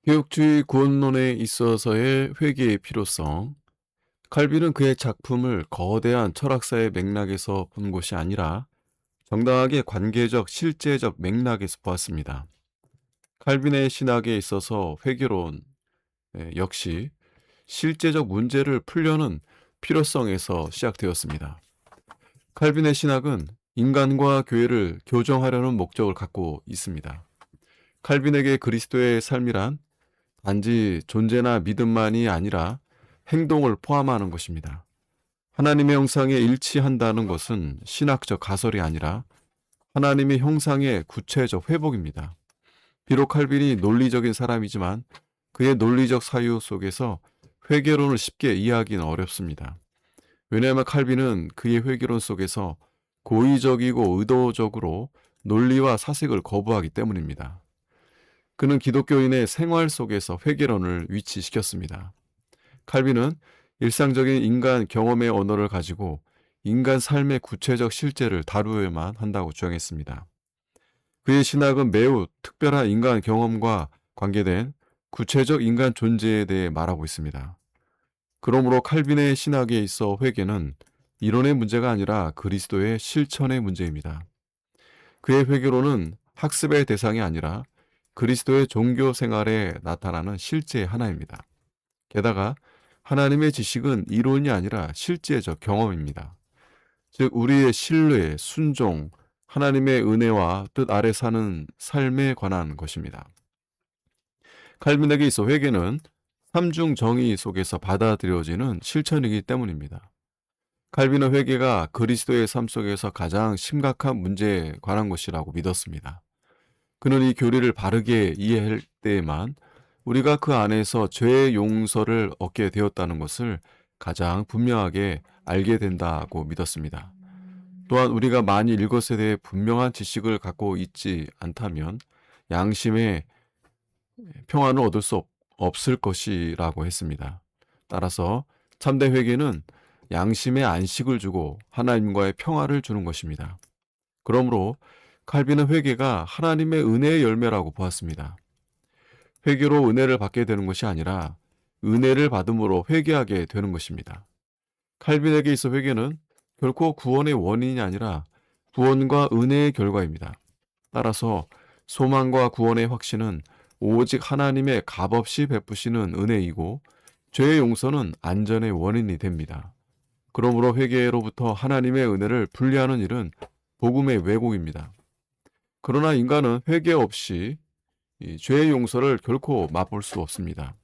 개혁주의 구원론에 있어서의 회개의 필요성. 칼빈은 그의 작품을 거대한 철학사의 맥락에서 본 것이 아니라 정당하게 관계적 실제적 맥락에서 보았습니다. 칼빈의 신학에 있어서 회개론 역시 실제적 문제를 풀려는 필요성에서 시작되었습니다. 칼빈의 신학은 인간과 교회를 교정하려는 목적을 갖고 있습니다. 칼빈에게 그리스도의 삶이란 단지 존재나 믿음만이 아니라 행동을 포함하는 것입니다. 하나님의 형상에 일치한다는 것은 신학적 가설이 아니라 하나님의 형상의 구체적 회복입니다. 비록 칼빈이 논리적인 사람이지만 그의 논리적 사유 속에서 회개론을 쉽게 이해하기는 어렵습니다. 왜냐하면 칼빈은 그의 회개론 속에서 고의적이고 의도적으로 논리와 사색을 거부하기 때문입니다. 그는 기독교인의 생활 속에서 회개론을 위치시켰습니다. 칼빈은 일상적인 인간 경험의 언어를 가지고 인간 삶의 구체적 실제를 다루어야만 한다고 주장했습니다. 그의 신학은 매우 특별한 인간 경험과 관계된 구체적 인간 존재에 대해 말하고 있습니다. 그러므로 칼빈의 신학에 있어 회개는 이론의 문제가 아니라 그리스도의 실천의 문제입니다. 그의 회개론은 학습의 대상이 아니라 그리스도의 종교 생활에 나타나는 실제의 하나입니다. 게다가 하나님의 지식은 이론이 아니라 실제적 경험입니다. 즉 우리의 신뢰, 순종, 하나님의 은혜와 뜻 아래 사는 삶에 관한 것입니다. 칼빈에게 있어 회개는 삼중 정의 속에서 받아들여지는 실천이기 때문입니다. 칼빈은 회개가 그리스도의 삶 속에서 가장 심각한 문제에 관한 것이라고 믿었습니다. 그는 이 교리를 바르게 이해할 때에만 우리가 그 안에서 죄의 용서를 얻게 되었다는 것을 가장 분명하게 알게 된다고 믿었습니다. 또한 우리가 만일 이것에 대해 분명한 지식을 갖고 있지 않다면 양심의 평안을 얻을 수 없을 것이라고 했습니다. 따라서 참된 회개는 양심의 안식을 주고 하나님과의 평화를 주는 것입니다. 그러므로 칼빈은 회개가 하나님의 은혜의 열매라고 보았습니다. 회개로 은혜를 받게 되는 것이 아니라 은혜를 받음으로 회개하게 되는 것입니다. 칼빈에게 있어 회개는 결코 구원의 원인이 아니라 구원과 은혜의 결과입니다. 따라서 소망과 구원의 확신은 오직 하나님의 값없이 베푸시는 은혜이고 죄의 용서는 안전의 원인이 됩니다. 그러므로 회개로부터 하나님의 은혜를 분리하는 일은 복음의 왜곡입니다. 그러나 인간은 회개 없이 이 죄의 용서를 결코 맛볼 수 없습니다.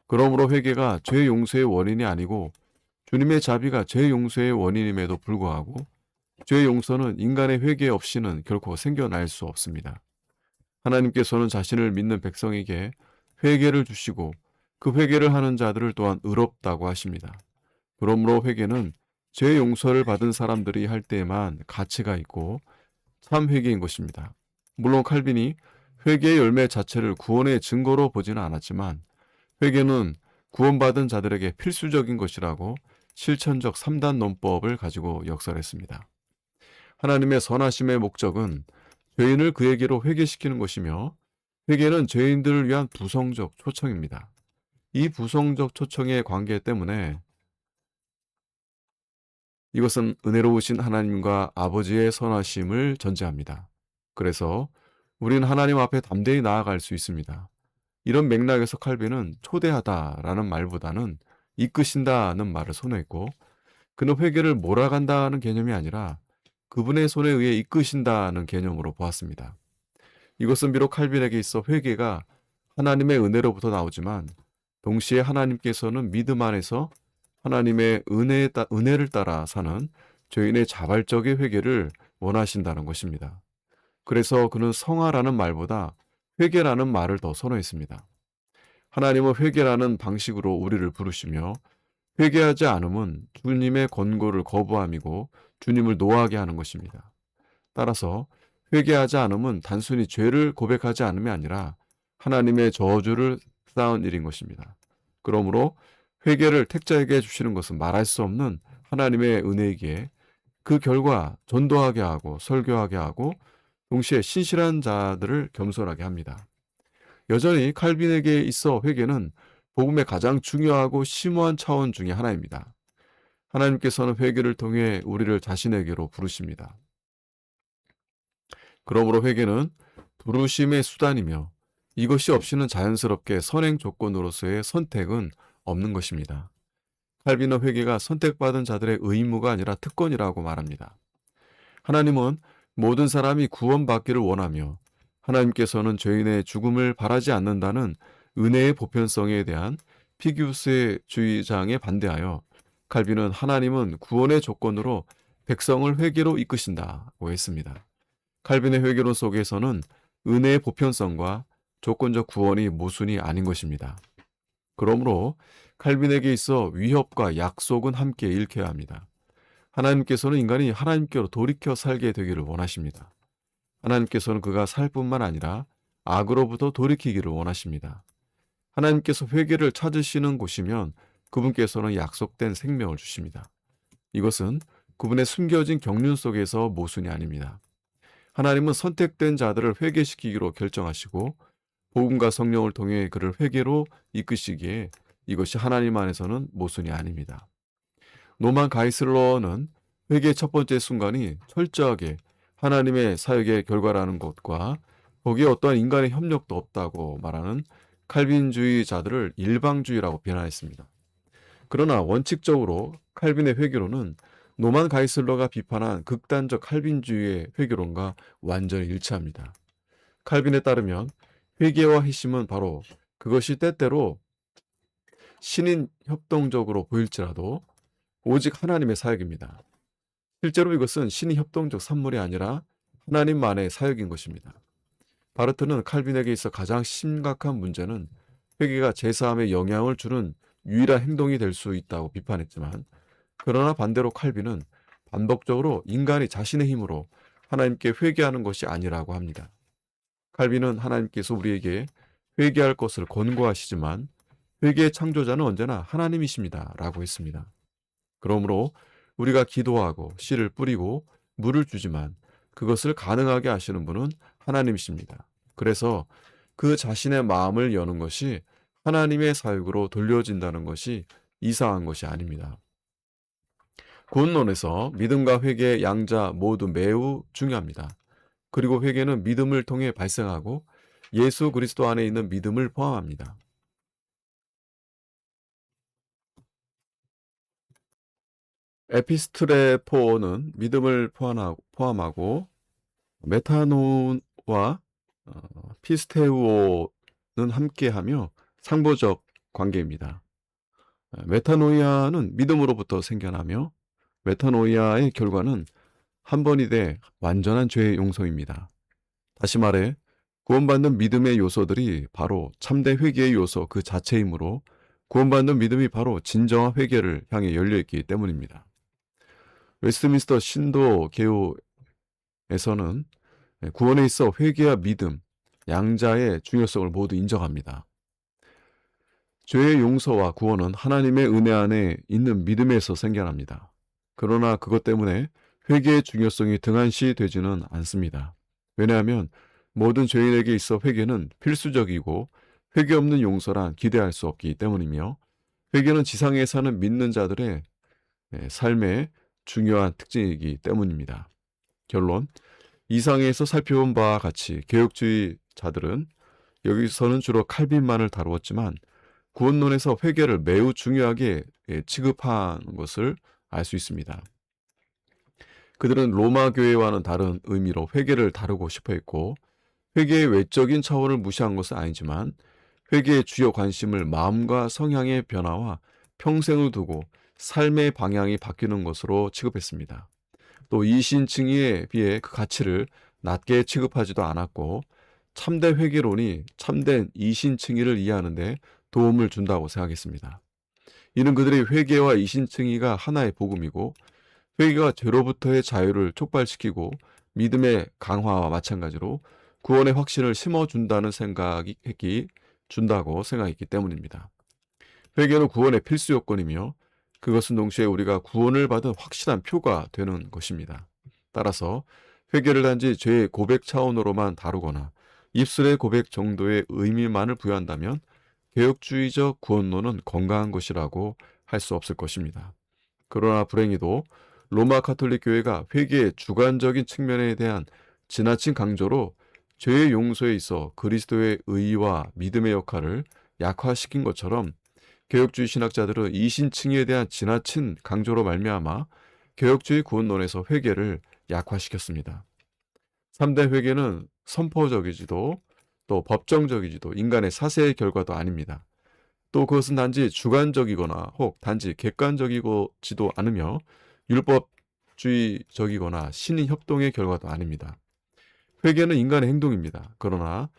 그러므로 회개가 죄 용서의 원인이 아니고 주님의 자비가 죄 용서의 원인임에도 불구하고 죄 용서는 인간의 회개 없이는 결코 생겨날 수 없습니다. 하나님께서는 자신을 믿는 백성에게 회개를 주시고 그 회개를 하는 자들을 또한 의롭다고 하십니다. 그러므로 회개는 죄 용서를 받은 사람들이 할 때에만 가치가 있고 참 회개인 것입니다. 물론 칼빈이 회개의 열매 자체를 구원의 증거로 보지는 않았지만 회개는 구원받은 자들에게 필수적인 것이라고 실천적 3단 논법을 가지고 역설했습니다. 하나님의 선하심의 목적은 죄인을 그에게로 회개시키는 것이며 회개는 죄인들을 위한 부성적 초청입니다. 이 부성적 초청의 관계 때문에 이것은 은혜로우신 하나님과 아버지의 선하심을 전제합니다. 그래서 우리는 하나님 앞에 담대히 나아갈 수 있습니다. 이런 맥락에서 칼빈은 초대하다라는 말보다는 이끄신다는 말을 선호했고 그는 회개를 몰아간다는 개념이 아니라 그분의 손에 의해 이끄신다는 개념으로 보았습니다. 이것은 비록 칼빈에게 있어 회개가 하나님의 은혜로부터 나오지만 동시에 하나님께서는 믿음 안에서 하나님의 은혜를 따라 사는 죄인의 자발적인 회개를 원하신다는 것입니다. 그래서 그는 성화라는 말보다 회개라는 말을 더 선호했습니다. 하나님은 회개라는 방식으로 우리를 부르시며 회개하지 않음은 주님의 권고를 거부함이고 주님을 노하게 하는 것입니다. 따라서 회개하지 않음은 단순히 죄를 고백하지 않음이 아니라 하나님의 저주를 쌓은 일인 것입니다. 그러므로 회개를 택자에게 주시는 것은 말할 수 없는 하나님의 은혜이기에 그 결과 전도하게 하고 설교하게 하고 동시에 신실한 자들을 겸손하게 합니다. 여전히 칼빈에게 있어 회개는 복음의 가장 중요하고 심오한 차원 중의 하나입니다. 하나님께서는 회개를 통해 우리를 자신에게로 부르십니다. 그러므로 회개는 부르심의 수단이며 이것이 없이는 자연스럽게 선행 조건으로서의 선택은 없는 것입니다. 칼빈은 회개가 선택받은 자들의 의무가 아니라 특권이라고 말합니다. 하나님은 모든 사람이 구원받기를 원하며 하나님께서는 죄인의 죽음을 바라지 않는다는 은혜의 보편성에 대한 피규스의 주의장에 반대하여 칼빈은 하나님은 구원의 조건으로 백성을 회개로 이끄신다고 했습니다. 칼빈의 회개론 속에서는 은혜의 보편성과 조건적 구원이 모순이 아닌 것입니다. 그러므로 칼빈에게 있어 위협과 약속은 함께 읽혀야 합니다. 하나님께서는 인간이 하나님께로 돌이켜 살게 되기를 원하십니다. 하나님께서는 그가 살 뿐만 아니라 악으로부터 돌이키기를 원하십니다. 하나님께서 회개를 찾으시는 곳이면 그분께서는 약속된 생명을 주십니다. 이것은 그분의 숨겨진 경륜 속에서 모순이 아닙니다. 하나님은 선택된 자들을 회개시키기로 결정하시고 복음과 성령을 통해 그를 회개로 이끄시기에 이것이 하나님 안에서는 모순이 아닙니다. 노만 가이슬러는 회개의 첫 번째 순간이 철저하게 하나님의 사역의 결과라는 것과 거기에 어떠한 인간의 협력도 없다고 말하는 칼빈주의자들을 일방주의라고 비난했습니다. 그러나 원칙적으로 칼빈의 회개론은 노만 가이슬러가 비판한 극단적 칼빈주의의 회개론과 완전히 일치합니다. 칼빈에 따르면 회개와 회심은 바로 그것이 때때로 신인 협동적으로 보일지라도 오직 하나님의 사역입니다. 실제로 이것은 신이 협동적 산물이 아니라 하나님만의 사역인 것입니다. 바르트는 칼빈에게 있어 가장 심각한 문제는 회개가 제사함에 영향을 주는 유일한 행동이 될 수 있다고 비판했지만, 그러나 반대로 칼빈은 반복적으로 인간이 자신의 힘으로 하나님께 회개하는 것이 아니라고 합니다. 칼빈은 하나님께서 우리에게 회개할 것을 권고하시지만 회개의 창조자는 언제나 하나님이십니다 라고 했습니다. 그러므로 우리가 기도하고 씨를 뿌리고 물을 주지만 그것을 가능하게 하시는 분은 하나님이십니다. 그래서 그 자신의 마음을 여는 것이 하나님의 사역으로 돌려진다는 것이 이상한 것이 아닙니다. 구원론에서 믿음과 회개의 양자 모두 매우 중요합니다. 그리고 회개는 믿음을 통해 발생하고 예수 그리스도 안에 있는 믿음을 포함합니다. 에피스트레포는 믿음을 포함하고 메타노와 피스테우오는 함께하며 상보적 관계입니다. 메타노이아는 믿음으로부터 생겨나며 메타노이아의 결과는 한 번이 돼 완전한 죄의 용서입니다. 다시 말해 구원받는 믿음의 요소들이 바로 참된 회개의 요소 그 자체이므로 구원받는 믿음이 바로 진정한 회개를 향해 열려있기 때문입니다. 웨스트민스터 신도 개요에서는 구원에 있어 회개와 믿음, 양자의 중요성을 모두 인정합니다. 죄의 용서와 구원은 하나님의 은혜 안에 있는 믿음에서 생겨납니다. 그러나 그것 때문에 회개의 중요성이 등한시되지는 않습니다. 왜냐하면 모든 죄인에게 있어 회개는 필수적이고 회개 없는 용서란 기대할 수 없기 때문이며 회개는 지상에 사는 믿는 자들의 삶의 중요한 특징이기 때문입니다. 결론, 이상에서 살펴본 바와 같이 개혁주의자들은 여기서는 주로 칼빈만을 다루었지만 구원론에서 회개를 매우 중요하게 취급하는 것을 알 수 있습니다. 그들은 로마 교회와는 다른 의미로 회개를 다루고 싶어 했고 회개의 외적인 차원을 무시한 것은 아니지만 회개의 주요 관심을 마음과 성향의 변화와 평생을 두고 삶의 방향이 바뀌는 것으로 취급했습니다. 또 이신칭의에 비해 그 가치를 낮게 취급하지도 않았고 참된 회개론이 참된 이신칭의를 이해하는 데 도움을 준다고 생각했습니다. 이는 그들의 회개와 이신칭의가 하나의 복음이고 회개가 죄로부터의 자유를 촉발시키고 믿음의 강화와 마찬가지로 구원의 확신을 심어준다고 생각했기 때문입니다. 회개는 구원의 필수 요건이며 그것은 동시에 우리가 구원을 받은 확실한 표가 되는 것입니다. 따라서 회개를 단지 죄의 고백 차원으로만 다루거나 입술의 고백 정도의 의미만을 부여한다면 개혁주의적 구원론은 건강한 것이라고 할 수 없을 것입니다. 그러나 불행히도 로마 가톨릭 교회가 회개의 주관적인 측면에 대한 지나친 강조로 죄의 용서에 있어 그리스도의 의와 믿음의 역할을 약화시킨 것처럼 개혁주의 신학자들은 이신칭의에 대한 지나친 강조로 말미암아 개혁주의 구원론에서 회개를 약화시켰습니다. 3대 회개는 선포적이지도 또 법정적이지도 인간의 사세의 결과도 아닙니다. 또 그것은 단지 주관적이거나 혹 단지 객관적이지도 않으며 율법주의적이거나 신인 협동의 결과도 아닙니다. 회개는 인간의 행동입니다. 그러나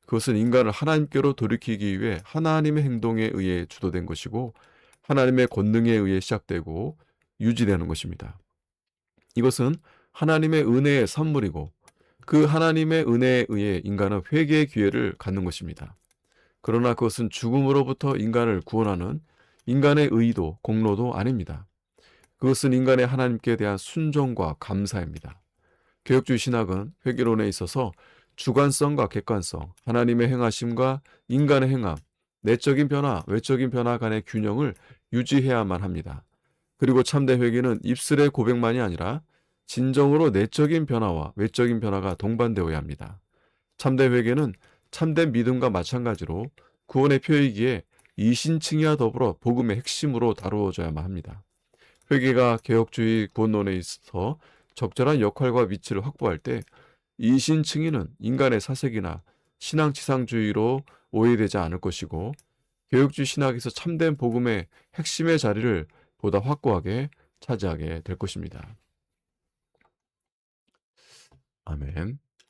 그것은 인간을 하나님께로 돌이키기 위해 하나님의 행동에 의해 주도된 것이고 하나님의 권능에 의해 시작되고 유지되는 것입니다. 이것은 하나님의 은혜의 선물이고 그 하나님의 은혜에 의해 인간은 회개의 기회를 갖는 것입니다. 그러나 그것은 죽음으로부터 인간을 구원하는 인간의 의도, 공로도 아닙니다. 그것은 인간의 하나님께 대한 순종과 감사입니다. 개혁주의 신학은 회개론에 있어서 주관성과 객관성, 하나님의 행하심과 인간의 행함, 내적인 변화, 외적인 변화 간의 균형을 유지해야만 합니다. 그리고 참된 회개는 입술의 고백만이 아니라 진정으로 내적인 변화와 외적인 변화가 동반되어야 합니다. 참된 회개는 참된 믿음과 마찬가지로 구원의 표이기에 이신칭의와 더불어 복음의 핵심으로 다루어져야만 합니다. 회개가 개혁주의 구원론에 있어 적절한 역할과 위치를 확보할 때 이신칭의는 인간의 사색이나 신앙지상주의로 오해되지 않을 것이고 개혁주의 신학에서 참된 복음의 핵심의 자리를 보다 확고하게 차지하게 될 것입니다. 아멘.